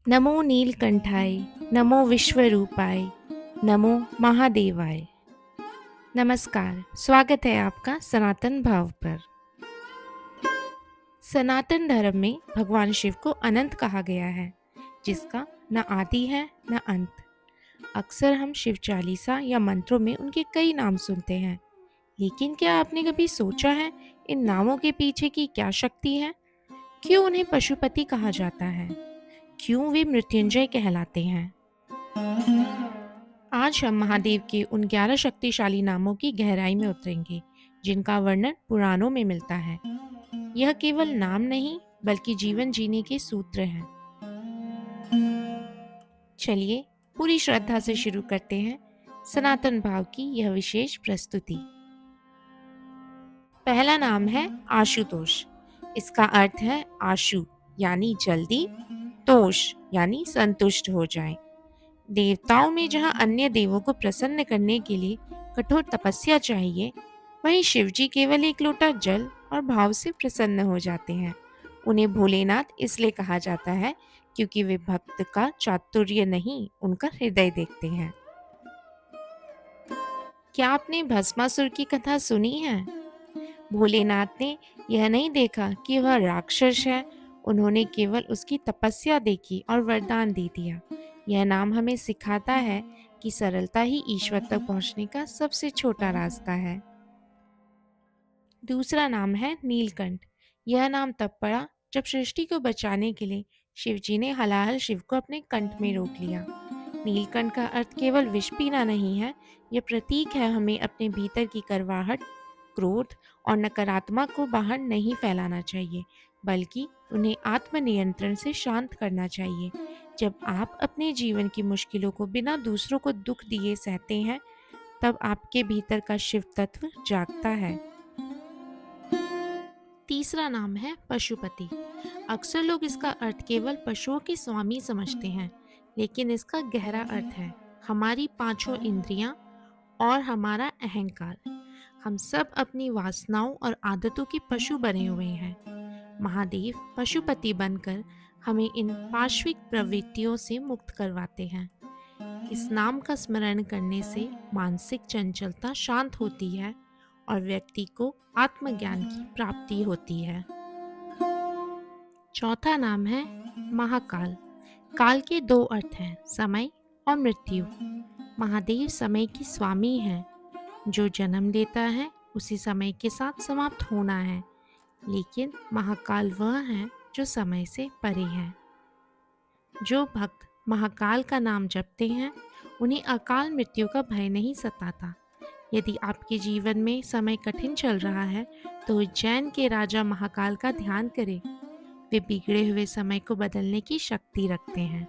नमो नीलकंठाय, नमो विश्वरूपाय, नमो महादेवाय। नमस्कार, स्वागत है आपका सनातन भाव पर। सनातन धर्म में भगवान शिव को अनंत कहा गया है, जिसका न आदि है न अंत। अक्सर हम शिव चालीसा या मंत्रों में उनके कई नाम सुनते हैं, लेकिन क्या आपने कभी सोचा है इन नामों के पीछे की क्या शक्ति है? क्यों उन्हें पशुपति कहा जाता है? क्यों वे मृत्युंजय कहलाते हैं? आज हम महादेव के उन 11 शक्तिशाली नामों की गहराई में उतरेंगे, जिनका वर्णन पुराणों में मिलता है। यह केवल नाम नहीं, बल्कि जीवन जीने के सूत्र हैं। चलिए पूरी श्रद्धा से शुरू करते हैं सनातन भाव की यह विशेष प्रस्तुति। पहला नाम है आशुतोष। इसका अर्थ है आशु यानी जल्दी, तोष यानी संतुष्ट हो जाए। देवताओं में जहाँ अन्य देवों को प्रसन्न करने के लिए कठोर तपस्या चाहिए, वहीं शिवजी केवल एक लोटा जल और भाव से प्रसन्न हो जाते हैं। उन्हें भोलेनाथ इसलिए कहा जाता है क्योंकि वे भक्त का चातुर्य नहीं, उनका हृदय देखते हैं। क्या आपने भस्मासुर की कथा सुनी है? भोलेनाथ ने यह नहीं देखा कि वह राक्षस है, उन्होंने केवल उसकी तपस्या देखी और वरदान दे दिया। यह नाम हमें सिखाता है कि सरलता ही ईश्वर तक पहुंचने का सबसे छोटा रास्ता है। दूसरा नाम है नीलकंठ। यह नाम तब पड़ा जब सृष्टि को बचाने के लिए शिवजी ने हलाहल शिव को अपने कंठ में रोक लिया। नीलकंठ का अर्थ केवल विष पीना नहीं है, यह प्रतीक है हमें अपने भीतर की करवाहट, क्रोध और नकारात्मक को बाहर नहीं फैलाना चाहिए, बल्कि उन्हें आत्मनियंत्रण से शांत करना चाहिए। जब आप अपने जीवन की मुश्किलों को बिना दूसरों को दुख दिए सहते हैं, तब आपके भीतर का शिव तत्व जागता है। तीसरा नाम है पशुपति। अक्सर लोग इसका अर्थ केवल पशुओं के स्वामी समझते हैं, लेकिन इसका गहरा अर्थ है हमारी पांचों इंद्रियां और हमारा अहंकार। हम सब अपनी वासनाओं और आदतों के पशु बने हुए हैं। महादेव पशुपति बनकर हमें इन पाश्विक प्रवृत्तियों से मुक्त करवाते हैं। इस नाम का स्मरण करने से मानसिक चंचलता शांत होती है और व्यक्ति को आत्मज्ञान की प्राप्ति होती है। चौथा नाम है महाकाल। काल के दो अर्थ हैं, समय और मृत्यु। महादेव समय की स्वामी हैं। जो जन्म लेता है उसी समय के साथ समाप्त होना है, लेकिन महाकाल वह है जो समय से परे है। जो भक्त महाकाल का नाम जपते हैं, उन्हें अकाल मृत्यु का भय नहीं सताता। यदि आपके जीवन में समय कठिन चल रहा है, तो उज्जैन के राजा महाकाल का ध्यान करें। वे बिगड़े हुए समय को बदलने की शक्ति रखते हैं।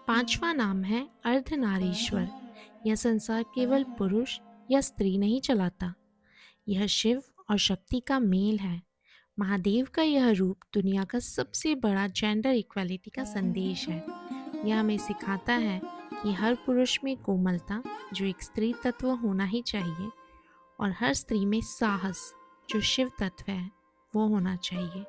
पांचवा नाम है अर्धनारीश्वर। यह संसार केवल पुरुष या स्त्री नहीं चलाता, यह शिव और शक्ति का मेल है। महादेव का यह रूप दुनिया का सबसे बड़ा जेंडर इक्वालिटी का संदेश है। यह हमें सिखाता है कि हर पुरुष में कोमलता, जो एक स्त्री तत्व होना ही चाहिए, और हर स्त्री में साहस, जो शिव तत्व है, वो होना चाहिए।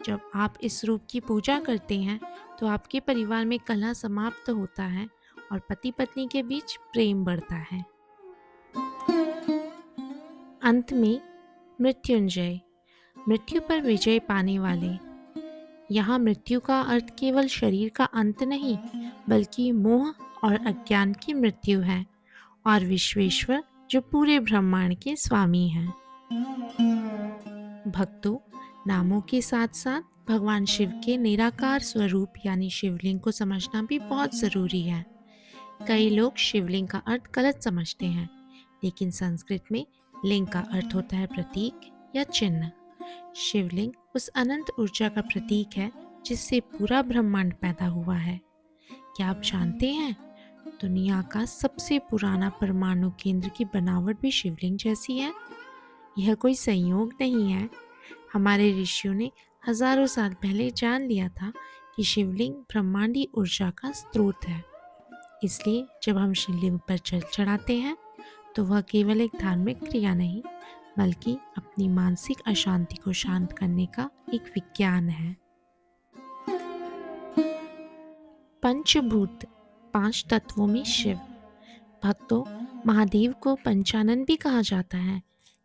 जब आप इस रूप की पूजा करते हैं, तो आपके परिवार में कलह समाप्त होता है और पति पत्नी के बीच प्रेम बढ़ता है। अंत में मृत्युंजय, मृत्यु पर विजय पाने वाले। यहाँ मृत्यु का अर्थ केवल शरीर का अंत नहीं, बल्कि मोह और अज्ञान की मृत्यु है, और विश्वेश्वर जो पूरे ब्रह्मांड के स्वामी हैं। भक्तों, नामों के साथ साथ भगवान शिव के निराकार स्वरूप यानी शिवलिंग को समझना भी बहुत ज़रूरी है। कई लोग शिवलिंग का अर्थ गलत समझते हैं, लेकिन संस्कृत में लिंग का अर्थ होता है प्रतीक या चिन्ह। शिवलिंग उस अनंत ऊर्जा का प्रतीक है जिससे पूरा ब्रह्मांड पैदा हुआ है। क्या आप जानते हैं, दुनिया का सबसे पुराना परमाणु केंद्र की बनावट भी शिवलिंग जैसी है। यह कोई संयोग नहीं है। हमारे ऋषियों ने हजारों साल पहले जान लिया था कि शिवलिंग ब्रह्मांडी ऊर्जा का स्रोत है। इसलिए जब हम शिवलिंग पर जल चढ़ाते हैं, तो वह केवल एक धार्मिक क्रिया नहीं, बल्कि अपनी मानसिक अशांति को शांत करने का एक विज्ञान है। पंचभूत, 5 तत्वों में शिव। भक्तों, महादेव को पंचानन भी कहा जाता है,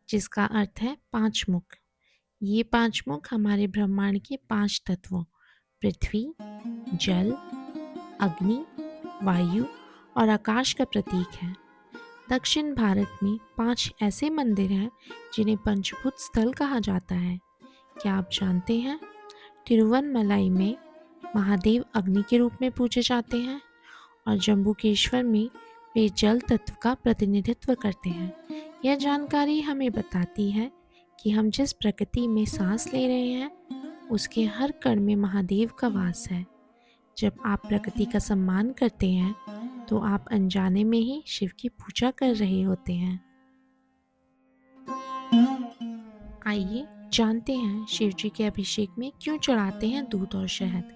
जिसका अर्थ है 5 मुख। ये 5 मुख हमारे ब्रह्मांड के 5 तत्वों पृथ्वी, जल, अग्नि, वायु और आकाश का प्रतीक है। दक्षिण भारत में 5 ऐसे मंदिर हैं जिन्हें पंचभूत स्थल कहा जाता है। क्या आप जानते हैं? तिरुवनमलाई में महादेव अग्नि के रूप में पूजे जाते हैं और जम्बूकेश्वर में वे जल तत्व का प्रतिनिधित्व करते हैं। यह जानकारी हमें बताती है कि हम जिस प्रकृति में सांस ले रहे हैं उसके हर कण में महादेव का वास है। जब आप प्रकृति का सम्मान करते हैं तो आप अनजाने में ही शिव की पूजा कर रहे होते हैं। आइए जानते हैं शिव जी के अभिषेक में क्यों चढ़ाते हैं दूध और शहद।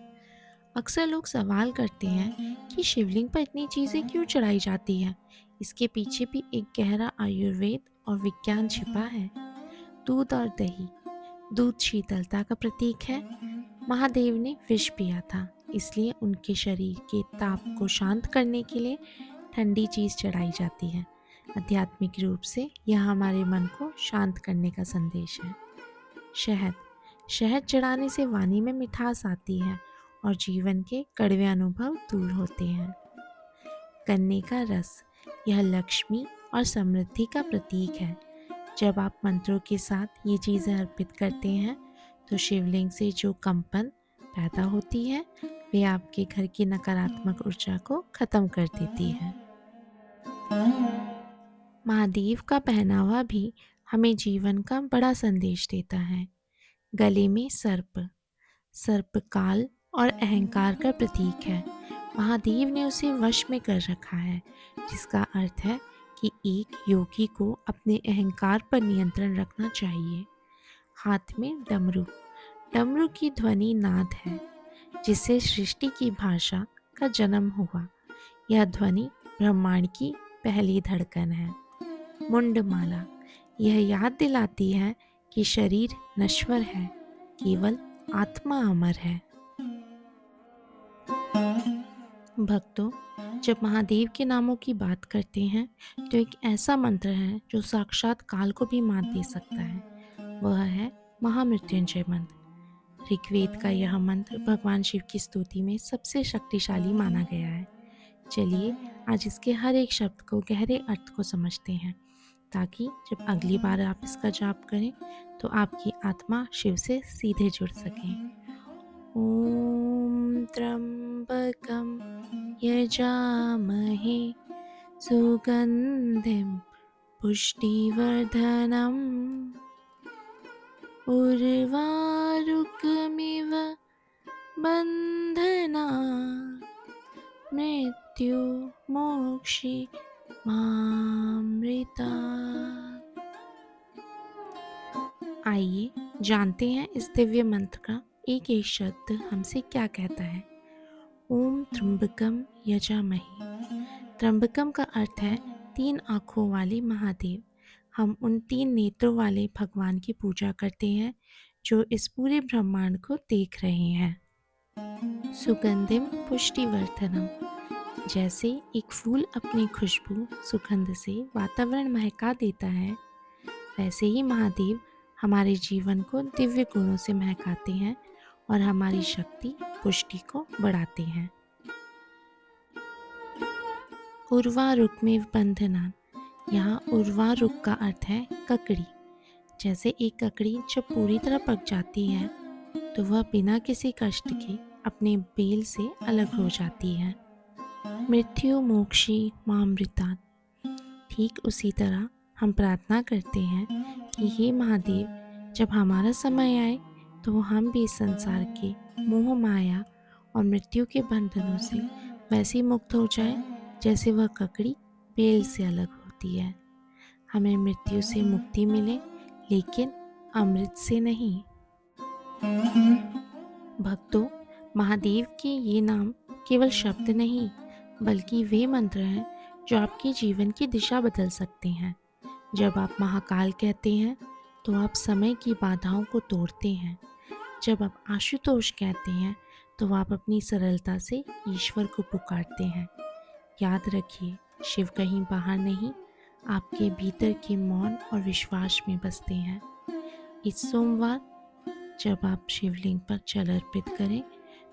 अक्सर लोग सवाल करते हैं कि शिवलिंग पर इतनी चीज़ें क्यों चढ़ाई जाती हैं। इसके पीछे भी एक गहरा आयुर्वेद और विज्ञान छिपा है। दूध और दही। दूध शीतलता का प्रतीक है। महादेव ने विष पिया था, इसलिए उनके शरीर के ताप को शांत करने के लिए ठंडी चीज़ चढ़ाई जाती है। आध्यात्मिक रूप से यह हमारे मन को शांत करने का संदेश है। शहद। शहद चढ़ाने से वाणी में मिठास आती है और जीवन के कड़वे अनुभव दूर होते हैं। गन्ने का रस। यह लक्ष्मी और समृद्धि का प्रतीक है। जब आप मंत्रों के साथ ये चीज़ें अर्पित करते हैं तो शिवलिंग से जो कंपन पैदा होती है वे आपके घर की नकारात्मक ऊर्जा को खत्म कर देती है। महादेव का पहनावा भी हमें जीवन का बड़ा संदेश देता है। गले में सर्प। सर्प काल और अहंकार का प्रतीक है। महादेव ने उसे वश में कर रखा है, जिसका अर्थ है कि एक योगी को अपने अहंकार पर नियंत्रण रखना चाहिए। हाथ में डमरू। डमरू की ध्वनि नाद है, जिससे सृष्टि की भाषा का जन्म हुआ। यह ध्वनि ब्रह्मांड की पहली धड़कन है। मुंडमाला। यह याद दिलाती है कि शरीर नश्वर है, केवल आत्मा अमर है। भक्तों, जब महादेव के नामों की बात करते हैं तो एक ऐसा मंत्र है जो साक्षात काल को भी मात दे सकता है। वह है महामृत्युंजय मंत्र। ऋग्वेद का यह मंत्र भगवान शिव की स्तुति में सबसे शक्तिशाली माना गया है। चलिए आज इसके हर एक शब्द को गहरे अर्थ को समझते हैं, ताकि जब अगली बार आप इसका जाप करें तो आपकी आत्मा शिव से सीधे जुड़ सके। ओम त्र्यंबकं यजामहे सुगंधिं पुष्टिवर्धनम् उर्वारुकमिव बन्धनात् मृत्यु मोक्षि मामृता। आइए जानते हैं इस दिव्य मंत्र का एक एक शब्द हमसे क्या कहता है। ओम त्र्यंबकम यजामहे। त्र्यंबकम का अर्थ है 3 आँखों वाले महादेव। हम उन 3 नेत्रों वाले भगवान की पूजा करते हैं जो इस पूरे ब्रह्मांड को देख रहे हैं। सुगंधिम पुष्टिवर्धनम। जैसे एक फूल अपनी खुशबू सुगंध से वातावरण महका देता है, वैसे ही महादेव हमारे जीवन को दिव्य गुणों से महकाते हैं और हमारी शक्ति पुष्टि को बढ़ाते हैं। उर्वारुक में बंधनान। यहाँ उर्वारुक का अर्थ है ककड़ी। जैसे एक ककड़ी जब पूरी तरह पक जाती है तो वह बिना किसी कष्ट के अपने बेल से अलग हो जाती है। मृत्यु मोक्षी मामृता। ठीक उसी तरह हम प्रार्थना करते हैं कि हे महादेव, जब हमारा समय आए तो हम भी इस संसार के मोह माया और मृत्यु के बंधनों से वैसे मुक्त हो जाए जैसे वह ककड़ी बेल से अलग होती है। हमें मृत्यु से मुक्ति मिले, लेकिन अमृत से नहीं। भक्तों, महादेव के ये नाम केवल शब्द नहीं बल्कि वे मंत्र हैं जो आपके जीवन की दिशा बदल सकते हैं। जब आप महाकाल कहते हैं तो आप समय की बाधाओं को तोड़ते हैं। जब आप आशुतोष कहते हैं तो आप अपनी सरलता से ईश्वर को पुकारते हैं। याद रखिए, शिव कहीं बाहर नहीं, आपके भीतर के मौन और विश्वास में बसते हैं। इस सोमवार जब आप शिवलिंग पर जल अर्पित करें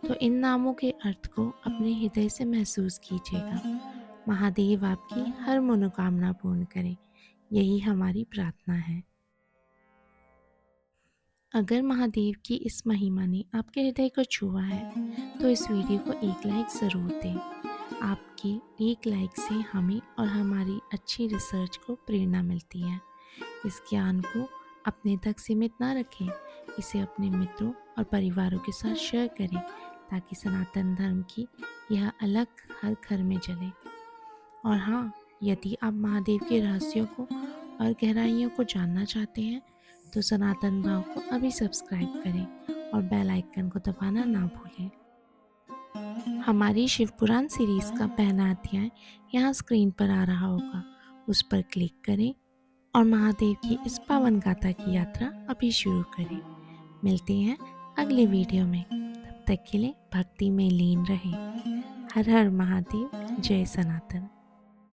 तो इन नामों के अर्थ को अपने हृदय से महसूस कीजिएगा। महादेव आपकी हर मनोकामना पूर्ण करें, यही हमारी प्रार्थना है। अगर महादेव की इस महिमा ने आपके हृदय को छुआ है तो इस वीडियो को एक लाइक ज़रूर दें। आपकी एक लाइक से हमें और हमारी अच्छी रिसर्च को प्रेरणा मिलती है। इस ज्ञान को अपने तक सीमित ना रखें, इसे अपने मित्रों और परिवारों के साथ शेयर करें ताकि सनातन धर्म की यह अलग हर घर में जले। और हाँ, यदि आप महादेव के रहस्यों को और गहराइयों को जानना चाहते हैं तो सनातन भाव को अभी सब्सक्राइब करें और बेल आइकन को दबाना ना भूलें। हमारी शिव पुराण सीरीज़ का पहला अध्याय यहाँ स्क्रीन पर आ रहा होगा, उस पर क्लिक करें और महादेव की इस पावन गाथा की यात्रा अभी शुरू करें। मिलते हैं अगले वीडियो में, तब तक के लिए भक्ति में लीन रहें। हर हर महादेव, जय सनातन।